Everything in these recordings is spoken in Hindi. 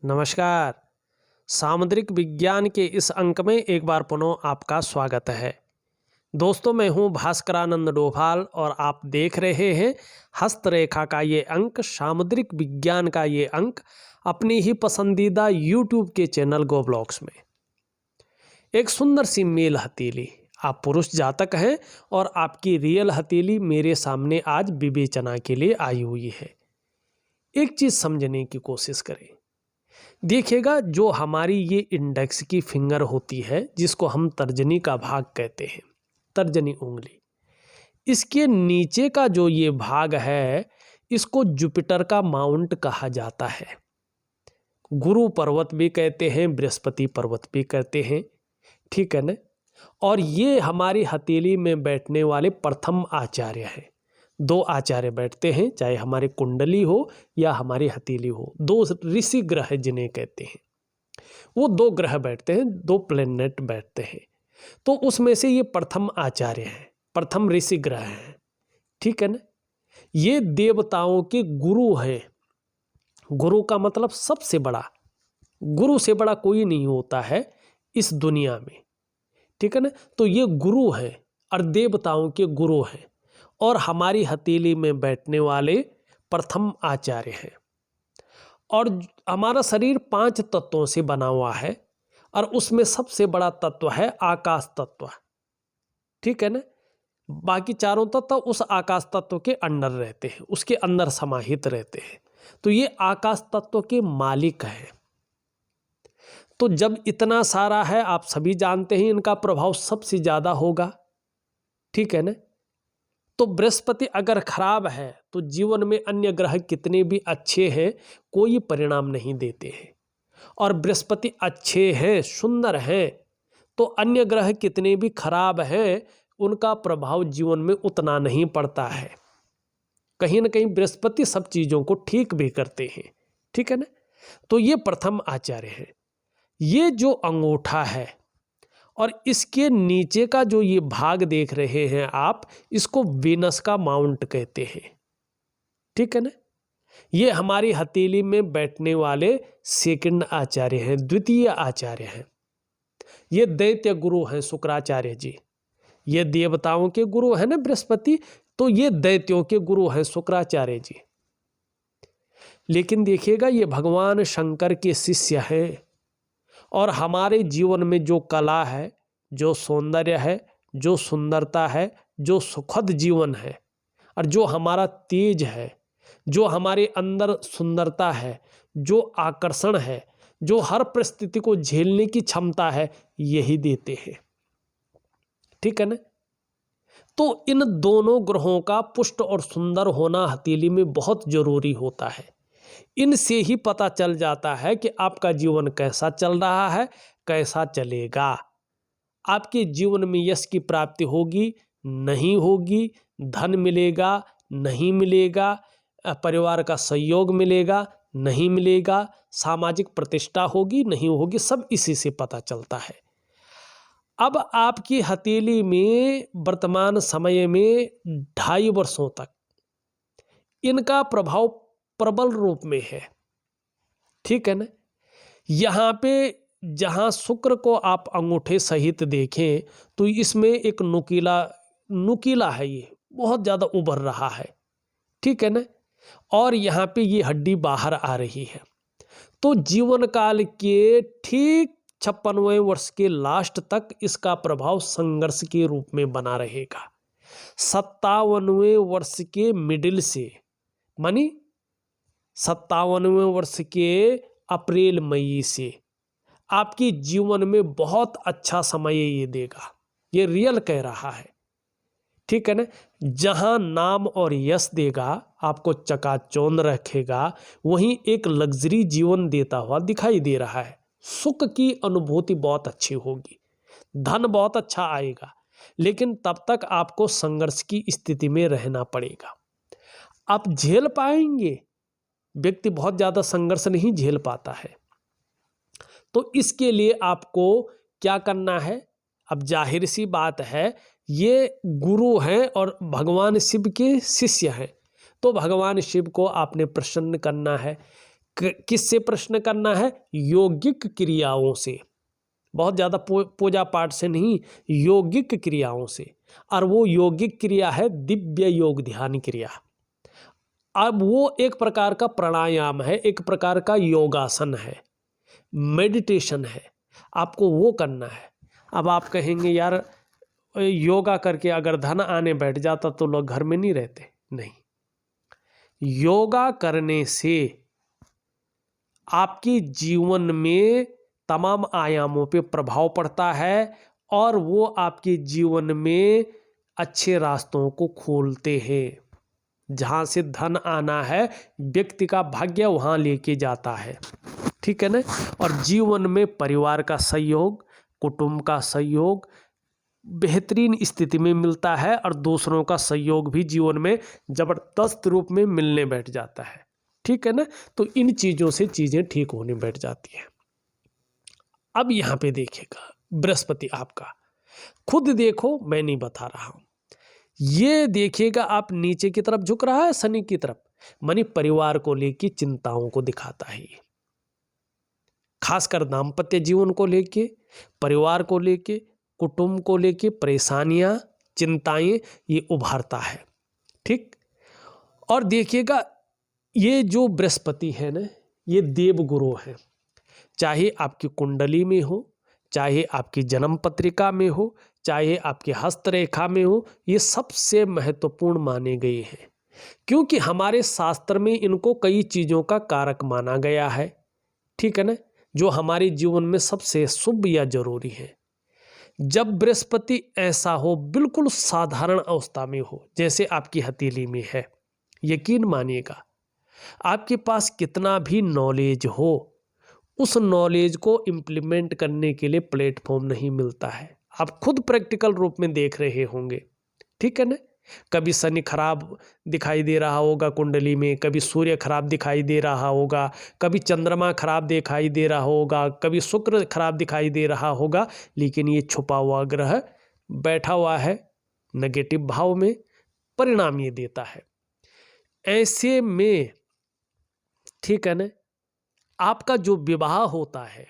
नमस्कार। सामुद्रिक विज्ञान के इस अंक में एक बार पुनः आपका स्वागत है। दोस्तों, मैं हूं भास्करानंद डोभाल और आप देख रहे हैं हस्तरेखा का ये अंक, सामुद्रिक विज्ञान का ये अंक अपनी ही पसंदीदा यूट्यूब के चैनल गो ब्लॉग्स में। एक सुंदर सी मेल हथेली, आप पुरुष जातक हैं और आपकी रियल हथेली मेरे सामने आज विवेचना के लिए आई हुई है। एक चीज़ समझने की कोशिश करें। देखिएगा, जो हमारी ये इंडेक्स की फिंगर होती है, जिसको हम तर्जनी का भाग कहते हैं, तर्जनी उंगली, इसके नीचे का जो ये भाग है, इसको जुपिटर का माउंट कहा जाता है। गुरु पर्वत भी कहते हैं, बृहस्पति पर्वत भी कहते हैं, ठीक है ना। और ये हमारी हथेली में बैठने वाले प्रथम आचार्य हैं। दो आचार्य बैठते हैं, चाहे हमारी कुंडली हो या हमारी हथेली हो। दो ऋषि ग्रह जिन्हें कहते हैं, वो दो ग्रह बैठते हैं, दो प्लेनेट बैठते हैं। तो उसमें से ये प्रथम आचार्य हैं, प्रथम ऋषि ग्रह हैं, ठीक है ना। ये देवताओं के गुरु हैं। गुरु का मतलब सबसे बड़ा, गुरु से बड़ा कोई नहीं होता है इस दुनिया में, ठीक है ना। तो ये गुरु हैं और देवताओं के गुरु हैं और हमारी हथेली में बैठने वाले प्रथम आचार्य हैं। और हमारा शरीर 5 तत्वों से बना हुआ है और उसमें सबसे बड़ा तत्व है आकाश तत्व, ठीक है ना। बाकी चारों तत्व उस आकाश तत्व के अंदर रहते हैं, उसके अंदर समाहित रहते हैं। तो ये आकाश तत्व के मालिक हैं। तो जब इतना सारा है, आप सभी जानते हैं, इनका प्रभाव सबसे ज़्यादा होगा, ठीक है ना। तो बृहस्पति अगर खराब है तो जीवन में अन्य ग्रह कितने भी अच्छे हैं, कोई परिणाम नहीं देते हैं। और बृहस्पति अच्छे हैं, सुंदर हैं, तो अन्य ग्रह कितने भी खराब हैं, उनका प्रभाव जीवन में उतना नहीं पड़ता है। कहीं ना कहीं बृहस्पति सब चीज़ों को ठीक भी करते हैं, ठीक है ना। तो ये प्रथम आचार्य है। ये जो अंगूठा है और इसके नीचे का जो ये भाग देख रहे हैं आप, इसको वीनस का माउंट कहते हैं, ठीक है ना। ये हमारी हथेली में बैठने वाले सेकंड आचार्य हैं, द्वितीय आचार्य हैं। ये दैत्य गुरु हैं शुक्राचार्य जी। ये देवताओं के गुरु हैं ना बृहस्पति, तो ये दैत्यों के गुरु हैं शुक्राचार्य जी। लेकिन देखिएगा, ये भगवान शंकर के शिष्य हैं और हमारे जीवन में जो कला है, जो सौंदर्य है, जो सुंदरता है, जो सुखद जीवन है और जो हमारा तेज है, जो हमारे अंदर सुंदरता है, जो आकर्षण है, जो हर परिस्थिति को झेलने की क्षमता है, यही देते हैं, ठीक है ना। तो इन दोनों ग्रहों का पुष्ट और सुंदर होना हथेली में बहुत जरूरी होता है। इनसे ही पता चल जाता है कि आपका जीवन कैसा चल रहा है, कैसा चलेगा। आपके जीवन में यश की प्राप्ति होगी, नहीं होगी, धन मिलेगा, नहीं मिलेगा, परिवार का सहयोग मिलेगा, नहीं मिलेगा, सामाजिक प्रतिष्ठा होगी, नहीं होगी, सब इसी से पता चलता है। अब आपकी हथेली में वर्तमान समय में 2.5 वर्षों तक इनका प्रभाव प्रबल रूप में है, ठीक है ना। यहाँ पे जहाँ शुक्र को आप अंगूठे सहित देखें तो इसमें एक नुकीला है, ये बहुत ज़्यादा उभर रहा है, ठीक है ना। और यहाँ पे ये हड्डी बाहर आ रही है। तो जीवन काल के ठीक 56वें वर्ष के लास्ट तक इसका प्रभाव संघर्ष के रूप में बना रहेगा। 57वें वर्ष के मिडिल से, मानी 57वें वर्ष के अप्रैल मई से आपके जीवन में बहुत अच्छा समय ये देगा। ये रियल कह रहा है, ठीक है ना। जहां नाम और यश देगा, आपको चकाचौंध रखेगा, वहीं एक लग्जरी जीवन देता हुआ दिखाई दे रहा है। सुख की अनुभूति बहुत अच्छी होगी, धन बहुत अच्छा आएगा, लेकिन तब तक आपको संघर्ष की स्थिति में रहना पड़ेगा। आप झेल पाएंगे? व्यक्ति बहुत ज़्यादा संघर्ष नहीं झेल पाता है। तो इसके लिए आपको क्या करना है? अब जाहिर सी बात है, ये गुरु हैं और भगवान शिव के शिष्य हैं, तो भगवान शिव को आपने प्रसन्न करना है। किससे प्रश्न करना है? यौगिक क्रियाओं से, बहुत ज़्यादा पूजा पाठ से नहीं, यौगिक क्रियाओं से। और वो यौगिक क्रिया है दिव्य योग ध्यान क्रिया। अब वो एक प्रकार का प्राणायाम है, एक प्रकार का योगासन है, मेडिटेशन है, आपको वो करना है। अब आप कहेंगे यार योगा करके अगर धन आने बैठ जाता तो लोग घर में नहीं रहते। नहीं, योगा करने से आपके जीवन में तमाम आयामों पे प्रभाव पड़ता है और वो आपके जीवन में अच्छे रास्तों को खोलते हैं। जहाँ से धन आना है व्यक्ति का भाग्य वहाँ लेके जाता है, ठीक है ना। और जीवन में परिवार का सहयोग, कुटुंब का सहयोग बेहतरीन स्थिति में मिलता है और दूसरों का सहयोग भी जीवन में जबरदस्त रूप में मिलने बैठ जाता है, ठीक है ना। तो इन चीज़ों से चीज़ें ठीक होने बैठ जाती हैं। अब यहाँ पे देखिएगा बृहस्पति आपका, खुद देखो, मैं नहीं बता रहा हूँ, ये देखिएगा आप नीचे की तरफ झुक रहा है शनि की तरफ, मानी परिवार को लेके चिंताओं को दिखाता है ये, खासकर दाम्पत्य जीवन को लेके, परिवार को लेके, कुटुंब को लेके परेशानियां, चिंताएं ये उभारता है, ठीक। और देखिएगा ये जो बृहस्पति है ना, ये देवगुरु है, चाहे आपकी कुंडली में हो, चाहे आपकी जन्म पत्रिका में हो, चाहे आपकी हस्तरेखा में हो, ये सबसे महत्वपूर्ण माने गए हैं, क्योंकि हमारे शास्त्र में इनको कई चीज़ों का कारक माना गया है, ठीक है ना, जो हमारे जीवन में सबसे शुभ या जरूरी है। जब बृहस्पति ऐसा हो, बिल्कुल साधारण अवस्था में हो, जैसे आपकी हथेली में है, यकीन मानिएगा आपके पास कितना भी नॉलेज हो, उस नॉलेज को इम्प्लीमेंट करने के लिए प्लेटफॉर्म नहीं मिलता है। आप खुद प्रैक्टिकल रूप में देख रहे होंगे, ठीक है ना। कभी शनि खराब दिखाई दे रहा होगा कुंडली में, कभी सूर्य खराब दिखाई दे रहा होगा, कभी चंद्रमा खराब दिखाई दे रहा होगा, कभी शुक्र खराब दिखाई दे रहा होगा, लेकिन ये छुपा हुआ ग्रह बैठा हुआ है नेगेटिव भाव में, परिणाम ये देता है। ऐसे में ठीक है ना, आपका जो विवाह होता है,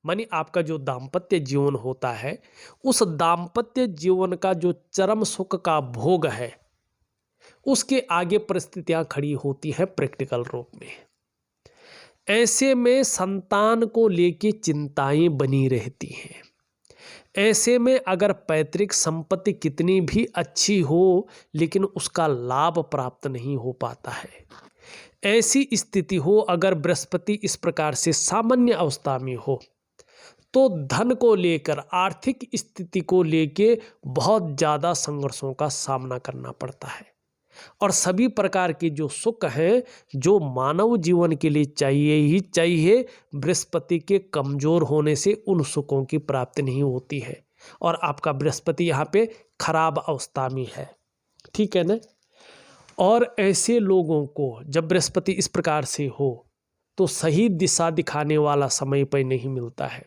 मानी आपका जो दाम्पत्य जीवन होता है, उस दाम्पत्य जीवन का जो चरम सुख का भोग है, उसके आगे परिस्थितियां खड़ी होती हैं प्रैक्टिकल रूप में। ऐसे में संतान को लेके चिंताएं बनी रहती हैं। ऐसे में अगर पैतृक संपत्ति कितनी भी अच्छी हो, लेकिन उसका लाभ प्राप्त नहीं हो पाता है। ऐसी स्थिति हो अगर बृहस्पति इस प्रकार से सामान्य अवस्था में हो, तो धन को लेकर, आर्थिक स्थिति को लेके बहुत ज़्यादा संघर्षों का सामना करना पड़ता है। और सभी प्रकार के जो सुख हैं, जो मानव जीवन के लिए चाहिए ही चाहिए, बृहस्पति के कमज़ोर होने से उन सुखों की प्राप्ति नहीं होती है। और आपका बृहस्पति यहाँ पे खराब अवस्था में है, ठीक है ना। और ऐसे लोगों को जब बृहस्पति इस प्रकार से हो, तो सही दिशा दिखाने वाला समय पर नहीं मिलता है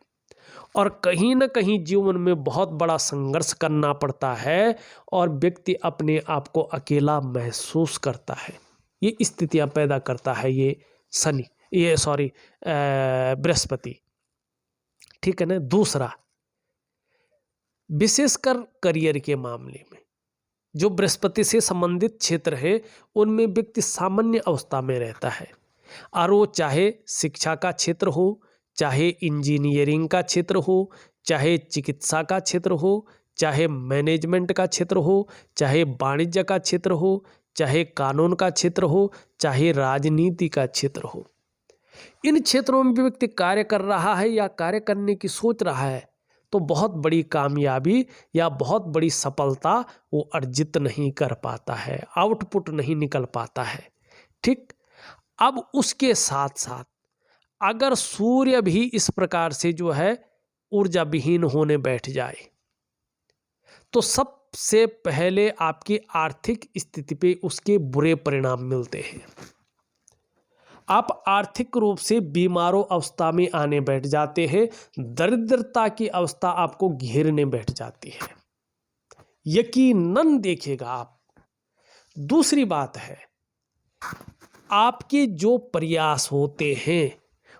और कहीं ना कहीं जीवन में बहुत बड़ा संघर्ष करना पड़ता है और व्यक्ति अपने आप को अकेला महसूस करता है। ये स्थितियां पैदा करता है ये शनि, ये सॉरी बृहस्पति, ठीक है ना। दूसरा, विशेषकर करियर के मामले में जो बृहस्पति से संबंधित क्षेत्र है, उनमें व्यक्ति सामान्य अवस्था में रहता है, और वो चाहे शिक्षा का क्षेत्र हो, चाहे इंजीनियरिंग का क्षेत्र हो, चाहे चिकित्सा का क्षेत्र हो, चाहे मैनेजमेंट का क्षेत्र हो, चाहे वाणिज्य का क्षेत्र हो, चाहे कानून का क्षेत्र हो, चाहे राजनीति का क्षेत्र हो। इन क्षेत्रों में भी व्यक्ति कार्य कर रहा है या कार्य करने की सोच रहा है, तो बहुत बड़ी कामयाबी या बहुत बड़ी सफलता वो अर्जित नहीं कर पाता है, आउटपुट नहीं निकल पाता है, ठीक। अब उसके साथ साथ अगर सूर्य भी इस प्रकार से जो है ऊर्जा विहीन होने बैठ जाए, तो सबसे पहले आपकी आर्थिक स्थिति पे उसके बुरे परिणाम मिलते हैं। आप आर्थिक रूप से बीमारों अवस्था में आने बैठ जाते हैं, दरिद्रता की अवस्था आपको घेरने बैठ जाती है, यकीनन देखिएगा आप। दूसरी बात है, आपके जो प्रयास होते हैं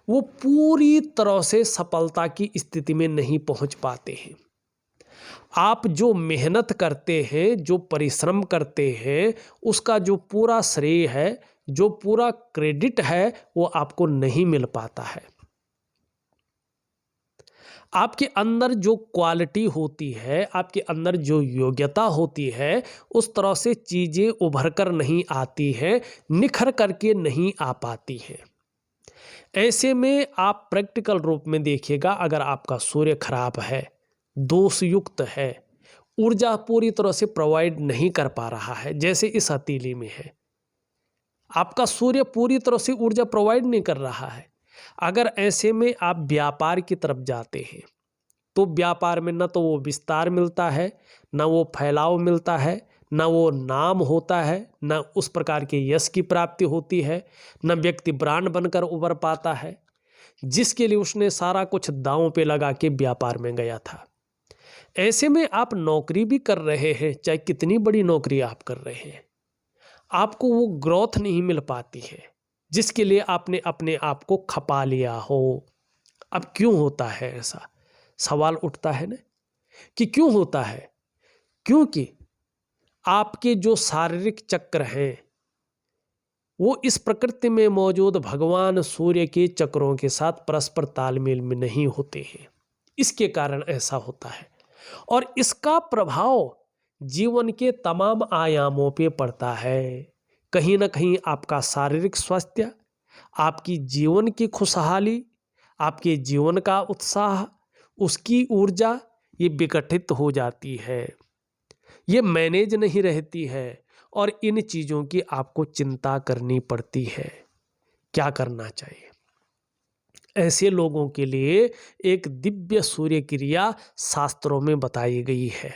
वो पूरी तरह से सफलता की स्थिति में नहीं पहुंच पाते हैं। आप जो मेहनत करते हैं, जो परिश्रम करते हैं, उसका जो पूरा श्रेय है, जो पूरा क्रेडिट है, वो आपको नहीं मिल पाता है। आपके अंदर जो क्वालिटी होती है, आपके अंदर जो योग्यता होती है, उस तरह से चीज़ें उभर कर नहीं आती हैं, निखर करके नहीं आ पाती हैं। ऐसे में आप प्रैक्टिकल रूप में देखिएगा, अगर आपका सूर्य खराब है, दोषयुक्त है, ऊर्जा पूरी तरह से प्रोवाइड नहीं कर पा रहा है, जैसे इस हथेली में है, आपका सूर्य पूरी तरह से ऊर्जा प्रोवाइड नहीं कर रहा है। अगर ऐसे में आप व्यापार की तरफ जाते हैं तो व्यापार में न तो वो विस्तार मिलता है, न वो फैलाव मिलता है, न वो नाम होता है, न उस प्रकार के यश की प्राप्ति होती है, न व्यक्ति ब्रांड बनकर उभर पाता है, जिसके लिए उसने सारा कुछ दांव पे लगा के व्यापार में गया था। ऐसे में आप नौकरी भी कर रहे हैं, चाहे कितनी बड़ी नौकरी आप कर रहे हैं, आपको वो ग्रोथ नहीं मिल पाती है जिसके लिए आपने अपने आप को खपा लिया हो। अब क्यों होता है ऐसा सवाल उठता है ना, कि क्यों होता है? क्योंकि आपके जो शारीरिक चक्र हैं वो इस प्रकृति में मौजूद भगवान सूर्य के चक्रों के साथ परस्पर तालमेल में नहीं होते हैं। इसके कारण ऐसा होता है और इसका प्रभाव जीवन के तमाम आयामों पे पड़ता है। कहीं ना कहीं आपका शारीरिक स्वास्थ्य, आपकी जीवन की खुशहाली, आपके जीवन का उत्साह, उसकी ऊर्जा ये विकटित हो जाती है, ये मैनेज नहीं रहती है और इन चीज़ों की आपको चिंता करनी पड़ती है। क्या करना चाहिए? ऐसे लोगों के लिए एक दिव्य सूर्य क्रिया शास्त्रों में बताई गई है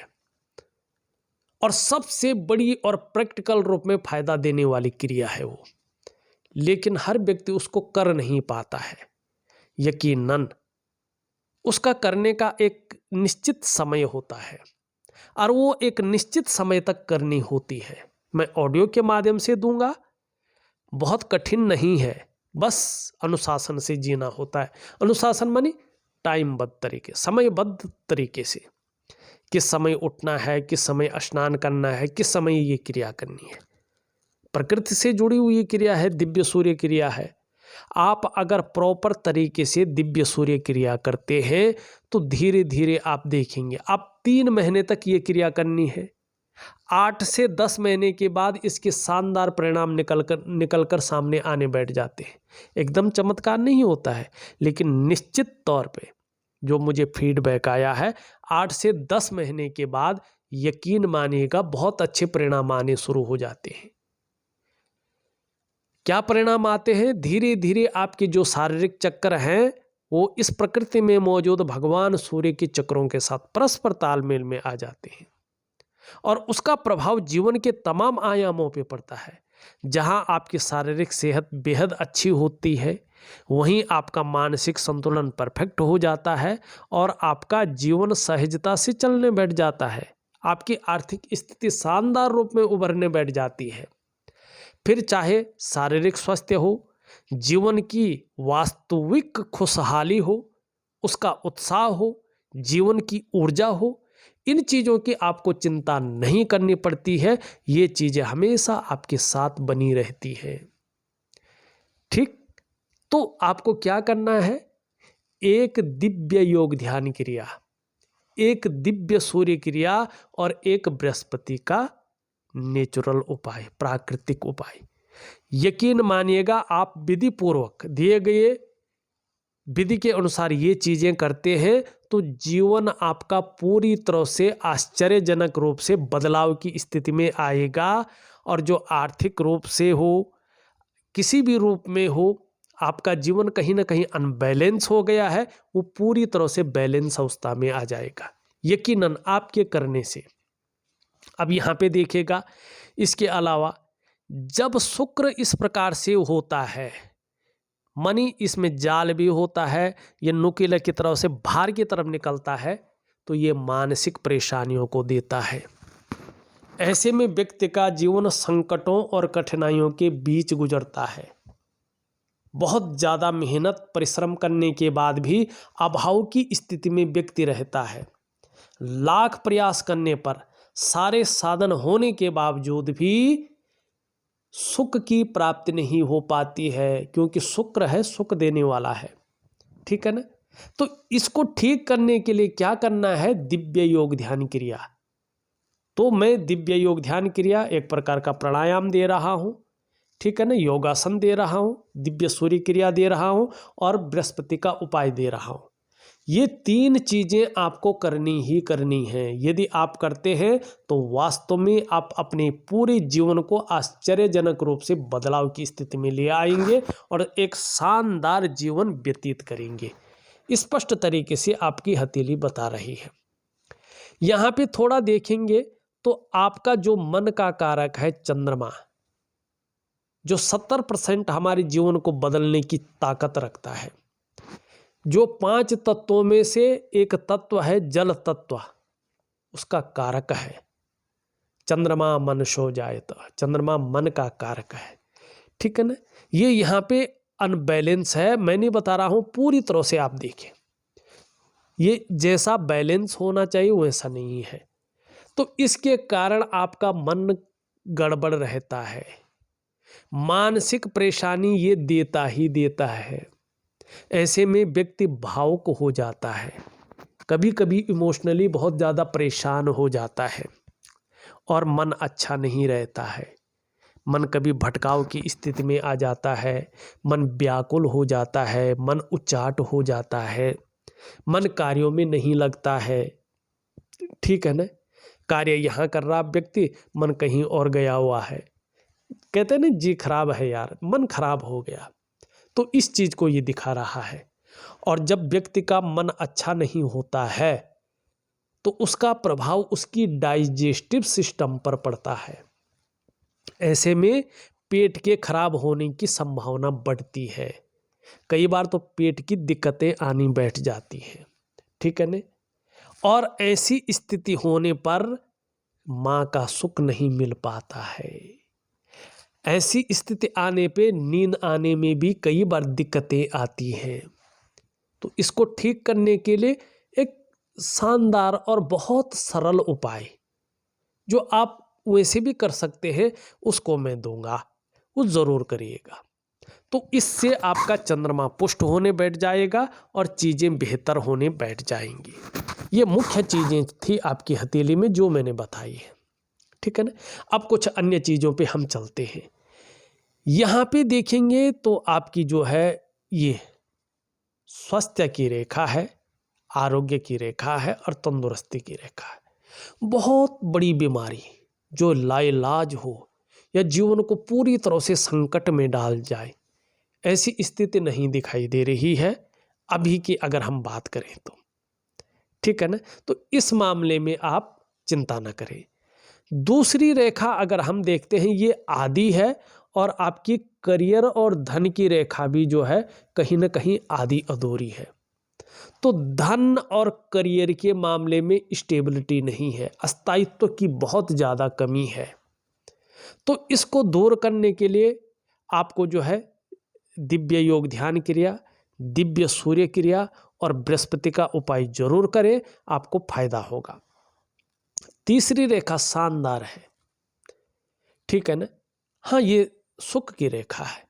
और सबसे बड़ी और प्रैक्टिकल रूप में फायदा देने वाली क्रिया है वो, लेकिन हर व्यक्ति उसको कर नहीं पाता है। यकीनन उसका करने का एक निश्चित समय होता है और वो एक निश्चित समय तक करनी होती है। मैं ऑडियो के माध्यम से दूंगा, बहुत कठिन नहीं है, बस अनुशासन से जीना होता है। अनुशासन मानी टाइमबद्ध तरीके, समयबद्ध तरीके से, किस समय उठना है, किस समय स्नान करना है, किस समय ये क्रिया करनी है। प्रकृति से जुड़ी हुई क्रिया है, दिव्य सूर्य क्रिया है। आप अगर प्रॉपर तरीके से दिव्य सूर्य क्रिया करते हैं तो धीरे धीरे आप देखेंगे, आप 3 महीने तक ये क्रिया करनी है। 8 से 10 महीने के बाद इसके शानदार परिणाम निकल कर सामने आने बैठ जाते हैं। एकदम चमत्कार नहीं होता है, लेकिन निश्चित तौर पे जो मुझे फीडबैक आया है, 8 से 10 महीने के बाद यकीन मानिएगा बहुत अच्छे परिणाम आने शुरू हो जाते हैं। क्या परिणाम आते हैं? धीरे धीरे आपके जो शारीरिक चक्र हैं वो इस प्रकृति में मौजूद भगवान सूर्य के चक्रों के साथ परस्पर तालमेल में आ जाते हैं और उसका प्रभाव जीवन के तमाम आयामों पे पड़ता है। जहां आपकी शारीरिक सेहत बेहद अच्छी होती है, वहीं आपका मानसिक संतुलन परफेक्ट हो जाता है और आपका जीवन सहजता से चलने बैठ जाता है। आपकी आर्थिक स्थिति शानदार रूप में उभरने बैठ जाती है। फिर चाहे शारीरिक स्वास्थ्य हो, जीवन की वास्तविक खुशहाली हो, उसका उत्साह हो, जीवन की ऊर्जा हो, इन चीज़ों की आपको चिंता नहीं करनी पड़ती है। ये चीज़ें हमेशा आपके साथ बनी रहती हैं। ठीक, तो आपको क्या करना है? एक दिव्य योग ध्यान क्रिया, एक दिव्य सूर्य क्रिया और एक बृहस्पति का नेचुरल उपाय, प्राकृतिक उपाय। यकीन मानिएगा, आप विधि पूर्वक दिए गए विधि के अनुसार ये चीजें करते हैं तो जीवन आपका पूरी तरह से आश्चर्यजनक रूप से बदलाव की स्थिति में आएगा और जो आर्थिक रूप से हो, किसी भी रूप में हो, आपका जीवन कहीं ना कहीं अनबैलेंस हो गया है, वो पूरी तरह से बैलेंस अवस्था में आ जाएगा यकीनन आपके करने से। अब यहाँ पे देखिएगा, इसके अलावा जब शुक्र इस प्रकार से होता है, मनी इसमें जाल भी होता है, ये नुकीले की तरफ से बाहर की तरफ निकलता है, तो ये मानसिक परेशानियों को देता है। ऐसे में व्यक्ति का जीवन संकटों और कठिनाइयों के बीच गुजरता है। बहुत ज़्यादा मेहनत परिश्रम करने के बाद भी अभाव की स्थिति में व्यक्ति रहता है। लाख प्रयास करने पर, सारे साधन होने के बावजूद भी सुख की प्राप्ति नहीं हो पाती है, क्योंकि शुक्र है सुख देने वाला है। ठीक है ना। तो इसको ठीक करने के लिए क्या करना है? दिव्य योग ध्यान क्रिया। तो मैं दिव्य योग ध्यान क्रिया एक प्रकार का प्राणायाम दे रहा हूं, ठीक है ना, योगासन दे रहा हूं, दिव्य सूर्य क्रिया दे रहा हूं और बृहस्पति का उपाय दे रहा हूं। ये 3 चीजें आपको करनी ही करनी है। यदि आप करते हैं तो वास्तव में आप अपने पूरे जीवन को आश्चर्यजनक रूप से बदलाव की स्थिति में ले आएंगे और एक शानदार जीवन व्यतीत करेंगे। स्पष्ट तरीके से आपकी हथेली बता रही है। यहाँ पे थोड़ा देखेंगे तो आपका जो मन का कारक है चंद्रमा, जो 70% हमारे जीवन को बदलने की ताकत रखता है, जो 5 तत्वों में से एक तत्व है जल तत्व, उसका कारक है चंद्रमा। मनुष्यो जायत, चंद्रमा मन का कारक है। ठीक है ना। ये यहाँ पे अनबैलेंस है। मैं नहीं बता रहा हूँ, पूरी तरह से आप देखें, ये जैसा बैलेंस होना चाहिए वैसा नहीं है। तो इसके कारण आपका मन गड़बड़ रहता है, मानसिक परेशानी ये देता ही देता है। ऐसे में व्यक्ति भावुक हो जाता है, कभी कभी इमोशनली बहुत ज़्यादा परेशान हो जाता है और मन अच्छा नहीं रहता है। मन कभी भटकाव की स्थिति में आ जाता है, मन व्याकुल हो जाता है, मन उचाट हो जाता है, मन कार्यों में नहीं लगता है। ठीक है ना। कार्य यहाँ कर रहा व्यक्ति, मन कहीं और गया हुआ है। कहते हैं ना, जी खराब है यार, मन खराब हो गया। तो इस चीज को ये दिखा रहा है। और जब व्यक्ति का मन अच्छा नहीं होता है तो उसका प्रभाव उसकी डाइजेस्टिव सिस्टम पर पड़ता है। ऐसे में पेट के खराब होने की संभावना बढ़ती है। कई बार तो पेट की दिक्कतें आनी बैठ जाती हैं। ठीक है ने। और ऐसी स्थिति होने पर माँ का सुख नहीं मिल पाता है। ऐसी स्थिति आने पे नींद आने में भी कई बार दिक्कतें आती हैं। तो इसको ठीक करने के लिए एक शानदार और बहुत सरल उपाय जो आप वैसे भी कर सकते हैं उसको मैं दूंगा, वो जरूर करिएगा। तो इससे आपका चंद्रमा पुष्ट होने बैठ जाएगा और चीज़ें बेहतर होने बैठ जाएंगी। ये मुख्य चीज़ें थी आपकी हथेली में जो मैंने बताई है। ठीक है ना। अब कुछ अन्य चीज़ों पे हम चलते हैं। यहाँ पे देखेंगे तो आपकी जो है ये स्वास्थ्य की रेखा है, आरोग्य की रेखा है और तंदुरुस्ती की रेखा है। बहुत बड़ी बीमारी जो लाइलाज हो या जीवन को पूरी तरह से संकट में डाल जाए, ऐसी स्थिति नहीं दिखाई दे रही है अभी की अगर हम बात करें तो। ठीक है ना। तो इस मामले में आप चिंता न करें। दूसरी रेखा अगर हम देखते हैं, ये आदि है और आपकी करियर और धन की रेखा भी जो है कहीं ना कहीं आधी अधूरी है। तो धन और करियर के मामले में स्टेबिलिटी नहीं है, स्थायित्व की बहुत ज़्यादा कमी है। तो इसको दूर करने के लिए आपको जो है दिव्य योग ध्यान क्रिया, दिव्य सूर्य क्रिया और बृहस्पति का उपाय जरूर करें, आपको फायदा होगा। तीसरी रेखा शानदार है। ठीक है ना। हाँ, ये सुख की रेखा है।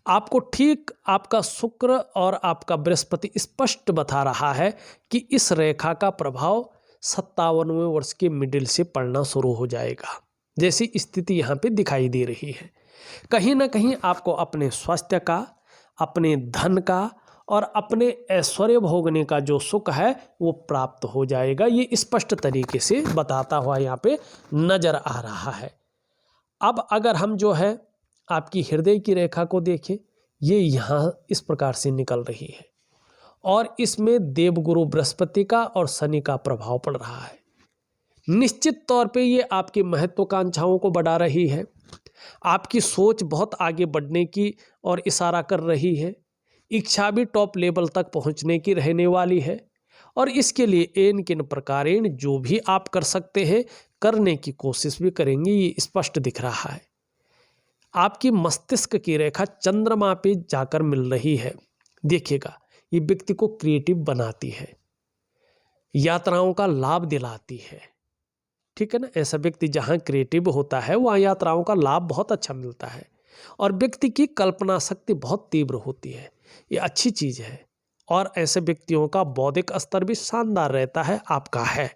आपको ठीक आपका शुक्र और आपका बृहस्पति स्पष्ट बता रहा है कि इस रेखा का प्रभाव 57वें वर्ष के मिडिल से पड़ना शुरू हो जाएगा, जैसी स्थिति यहाँ पे दिखाई दे रही है। कहीं ना कहीं आपको अपने स्वास्थ्य का, अपने धन का और अपने ऐश्वर्य भोगने का जो सुख है वो प्राप्त हो जाएगा। ये स्पष्ट तरीके से बताता हुआ यहाँ पे नजर आ रहा है। अब अगर हम जो है आपकी हृदय की रेखा को देखें, ये यहाँ इस प्रकार से निकल रही है और इसमें देवगुरु बृहस्पति का और शनि का प्रभाव पड़ रहा है। निश्चित तौर पे ये आपकी महत्वाकांक्षाओं को बढ़ा रही है, आपकी सोच बहुत आगे बढ़ने की और इशारा कर रही है, इच्छा भी टॉप लेवल तक पहुंचने की रहने वाली है। और इसके लिए एन किन प्रकारेण जो भी आप कर सकते हैं करने की कोशिश भी करेंगे, ये स्पष्ट दिख रहा है। आपकी मस्तिष्क की रेखा चंद्रमा पे जाकर मिल रही है। देखिएगा, ये व्यक्ति को क्रिएटिव बनाती है, यात्राओं का लाभ दिलाती है। ठीक है ना। ऐसा व्यक्ति जहाँ क्रिएटिव होता है वहाँ यात्राओं का लाभ बहुत अच्छा मिलता है और व्यक्ति की कल्पना शक्ति बहुत तीव्र होती है। ये अच्छी चीज़ है और ऐसे व्यक्तियों का बौद्धिक स्तर भी शानदार रहता है, आपका है।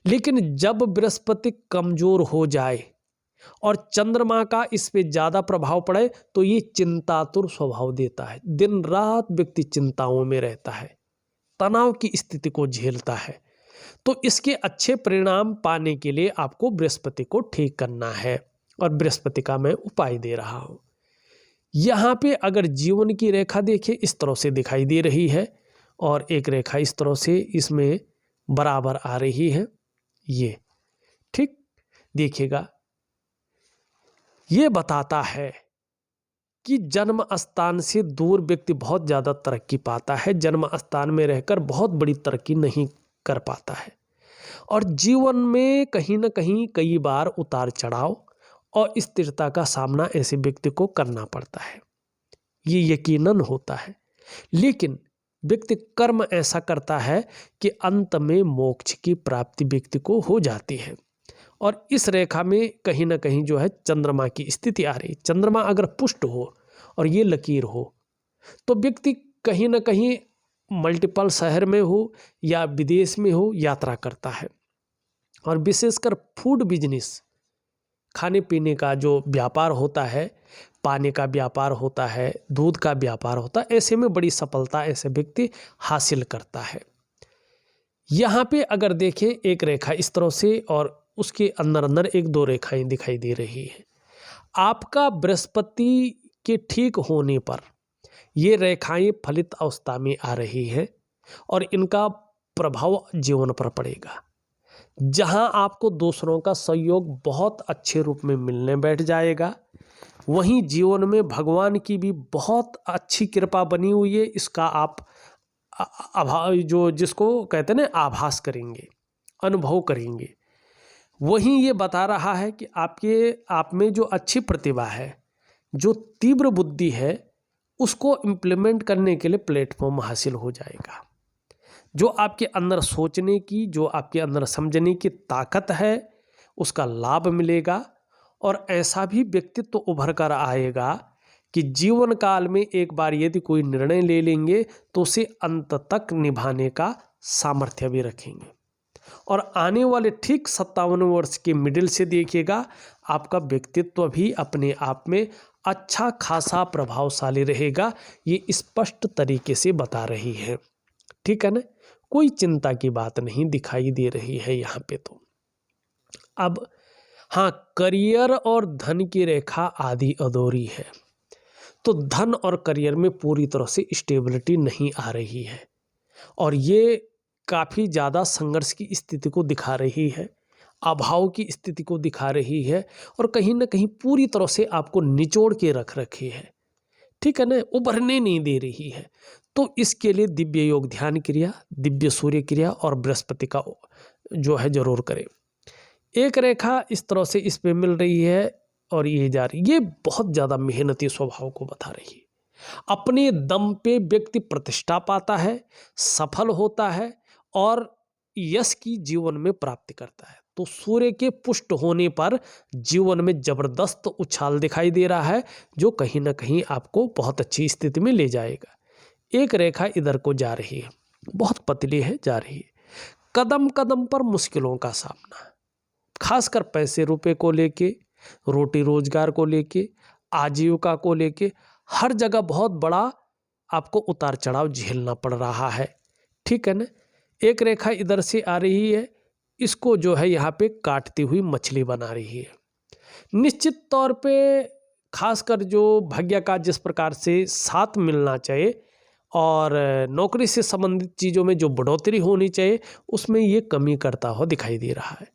लेकिन जब बृहस्पति कमजोर हो जाए और चंद्रमा का इस पे ज़्यादा प्रभाव पड़े तो ये चिंतातुर स्वभाव देता है। दिन रात व्यक्ति चिंताओं में रहता है, तनाव की स्थिति को झेलता है। तो इसके अच्छे परिणाम पाने के लिए आपको बृहस्पति को ठीक करना है और बृहस्पति का मैं उपाय दे रहा हूं। यहां पे अगर जीवन की रेखा देखिए, इस तरह से दिखाई दे रही है और एक रेखा इस तरह से इसमें बराबर आ रही है। ये ठीक देखिएगा, ये बताता है कि जन्म स्थान से दूर व्यक्ति बहुत ज़्यादा तरक्की पाता है, जन्म स्थान में रहकर बहुत बड़ी तरक्की नहीं कर पाता है और जीवन में कहीं ना कहीं कई बार उतार चढ़ाव और स्थिरता का सामना ऐसे व्यक्ति को करना पड़ता है, ये यकीनन होता है। लेकिन व्यक्ति कर्म ऐसा करता है कि अंत में मोक्ष की प्राप्ति व्यक्ति को हो जाती है और इस रेखा में कहीं ना कहीं जो है चंद्रमा की स्थिति आ रही। चंद्रमा अगर पुष्ट हो और ये लकीर हो तो व्यक्ति कहीं ना कहीं मल्टीपल शहर में हो या विदेश में हो यात्रा करता है और विशेषकर फूड बिजनेस, खाने पीने का जो व्यापार होता है, पानी का व्यापार होता है, दूध का व्यापार होता है, ऐसे में बड़ी सफलता ऐसे व्यक्ति हासिल करता है। यहाँ पे अगर देखें एक रेखा इस तरह से और उसके अंदर अंदर एक दो रेखाएं दिखाई दे रही है। आपका बृहस्पति के ठीक होने पर ये रेखाएं फलित अवस्था में आ रही हैं और इनका प्रभाव जीवन पर पड़ेगा। जहां आपको दूसरों का सहयोग बहुत अच्छे रूप में मिलने बैठ जाएगा, वहीं जीवन में भगवान की भी बहुत अच्छी कृपा बनी हुई है, इसका आप जो जिसको कहते हैं ना आभास करेंगे, अनुभव करेंगे। वहीं ये बता रहा है कि आप में जो अच्छी प्रतिभा है, जो तीव्र बुद्धि है, उसको इम्प्लीमेंट करने के लिए प्लेटफॉर्म हासिल हो जाएगा। जो आपके अंदर सोचने की, जो आपके अंदर समझने की ताकत है, उसका लाभ मिलेगा और ऐसा भी व्यक्तित्व उभर कर आएगा कि जीवन काल में एक बार यदि कोई निर्णय ले लेंगे तो उसे अंत तक निभाने का सामर्थ्य भी रखेंगे। और आने वाले ठीक 57 वर्ष के मिडिल से देखिएगा, आपका व्यक्तित्व भी अपने आप में अच्छा खासा प्रभावशाली रहेगा, ये स्पष्ट तरीके से बता रही है। ठीक है ना, कोई चिंता की बात नहीं दिखाई दे रही है यहाँ पे। तो अब हाँ, करियर और धन की रेखा आधी अधूरी है, तो धन और करियर में पूरी तरह से स्टेबिलिटी नहीं आ रही है और ये काफ़ी ज़्यादा संघर्ष की स्थिति को दिखा रही है, अभाव की स्थिति को दिखा रही है और कहीं ना कहीं पूरी तरह से आपको निचोड़ के रख रखी है। ठीक है ना, उभरने नहीं दे रही है। तो इसके लिए दिव्य योग ध्यान क्रिया, दिव्य सूर्य क्रिया और बृहस्पति का जो है जरूर करें। एक रेखा इस तरह से इस पे मिल रही है और ये जा रही, ये बहुत ज़्यादा मेहनती स्वभाव को बता रही है। अपने दम पे व्यक्ति प्रतिष्ठा पाता है, सफल होता है और यश की जीवन में प्राप्ति करता है। तो सूर्य के पुष्ट होने पर जीवन में जबरदस्त उछाल दिखाई दे रहा है, जो कहीं ना कहीं आपको बहुत अच्छी स्थिति में ले जाएगा। एक रेखा इधर को जा रही है, बहुत पतली है, जा रही है। कदम कदम पर मुश्किलों का सामना, खासकर पैसे रुपए को लेके, रोटी रोजगार को लेके, आजीविका को लेके, हर जगह बहुत बड़ा आपको उतार चढ़ाव झेलना पड़ रहा है। ठीक है ना। एक रेखा इधर से आ रही है, इसको जो है यहाँ पे काटती हुई मछली बना रही है। निश्चित तौर पे खासकर जो भाग्य का जिस प्रकार से साथ मिलना चाहिए और नौकरी से संबंधित चीज़ों में जो बढ़ोतरी होनी चाहिए, उसमें ये कमी करता हुआ दिखाई दे रहा है।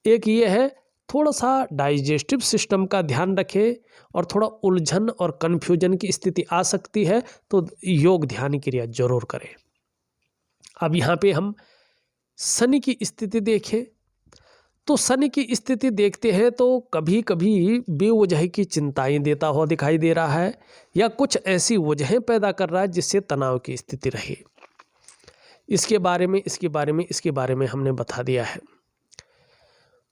एक ये है, थोड़ा सा डाइजेस्टिव सिस्टम का ध्यान रखें और थोड़ा उलझन और कन्फ्यूजन की स्थिति आ सकती है, तो योग ध्यान क्रिया जरूर करें। अब यहाँ पे हम शनि की स्थिति देखें तो शनि की स्थिति देखते हैं तो कभी कभी बेवजह की चिंताएं देता हुआ दिखाई दे रहा है या कुछ ऐसी वजहें पैदा कर रहा है जिससे तनाव की स्थिति रहे। इसके बारे में हमने बता दिया है।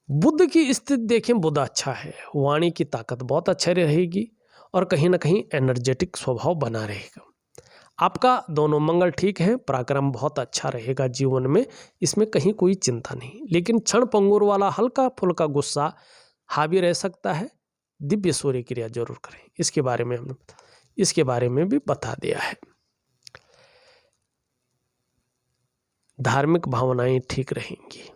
बुध की स्थिति देखें, बुध अच्छा है, वाणी की ताकत बहुत अच्छा रहेगी और कहीं ना कहीं एनर्जेटिक स्वभाव बना रहेगा। आपका दोनों मंगल ठीक है, पराक्रम बहुत अच्छा रहेगा जीवन में, इसमें कहीं कोई चिंता नहीं। लेकिन क्षण पंगुर वाला हल्का फुल्का गुस्सा हावी रह सकता है। दिव्य सूर्य क्रिया जरूर करें, इसके बारे में भी बता दिया है। धार्मिक भावनाएं ठीक रहेंगी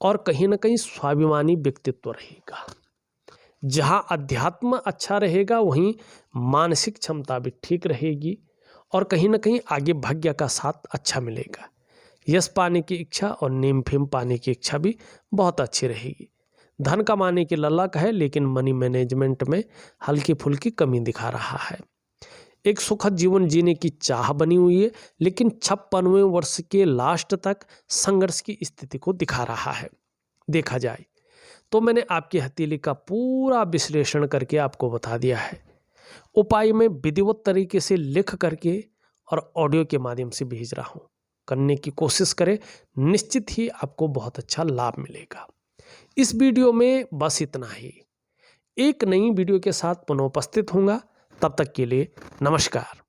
और कहीं ना कहीं स्वाभिमानी व्यक्तित्व रहेगा। जहां अध्यात्म अच्छा रहेगा वहीं मानसिक क्षमता भी ठीक रहेगी और कहीं ना कहीं आगे भाग्य का साथ अच्छा मिलेगा। यश पाने की इच्छा और नेम फेम पाने की इच्छा भी बहुत अच्छी रहेगी। धन कमाने की ललक है लेकिन मनी मैनेजमेंट में हल्की फुल्की कमी दिखा रहा है। एक सुखद जीवन जीने की चाह बनी हुई है लेकिन 56वें वर्ष के लास्ट तक संघर्ष की स्थिति को दिखा रहा है। देखा जाए तो मैंने आपकी हथेली का पूरा विश्लेषण करके आपको बता दिया है। उपाय में विधिवत तरीके से लिख करके और ऑडियो के माध्यम से भेज रहा हूं। करने की कोशिश करें, निश्चित ही आपको बहुत अच्छा लाभ मिलेगा। इस वीडियो में बस इतना ही। एक नई वीडियो के साथ पुनः उपस्थित होऊंगा, तब तक के लिए नमस्कार।